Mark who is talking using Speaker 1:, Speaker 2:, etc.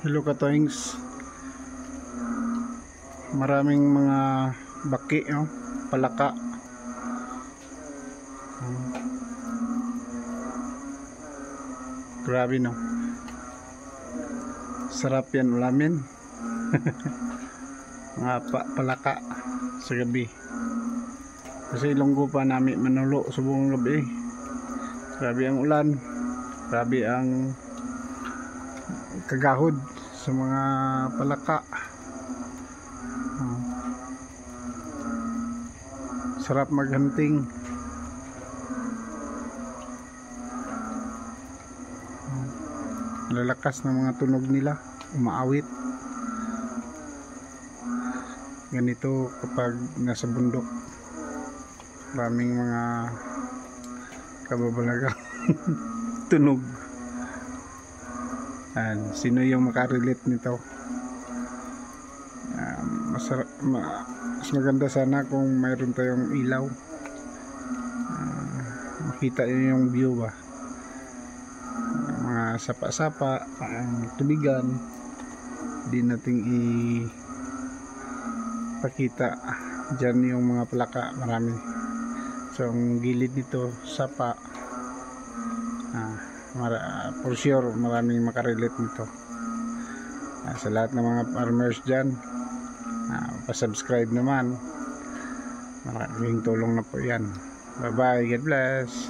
Speaker 1: Hello katoings, maraming mga baki, no? Palaka. Grabe, no? Sarap yan ulamin. Mga palaka sa gabi, kasi lunggo pa namin manulo sa buong gabi. Grabe ang ulan, grabe ang kagahod sa mga palaka. Sarap maghunting. Lalakas ng mga tunog nila, umaawit. Ganito kapag nasa bundok, maraming mga kababalaga tunog. Sino yung makarelate nito? Mas maganda sana kung mayroon tayong ilaw, makita yung view ba, mga sapa-sapa, tubigan. Di nating ipakita dyan yung mga palaka, marami. So ang gilid nito sapa, for sure maraming makarelate nito. Sa lahat ng mga farmers dyan, pa-subscribe naman, maraming tulong na po yan. Bye bye, God bless.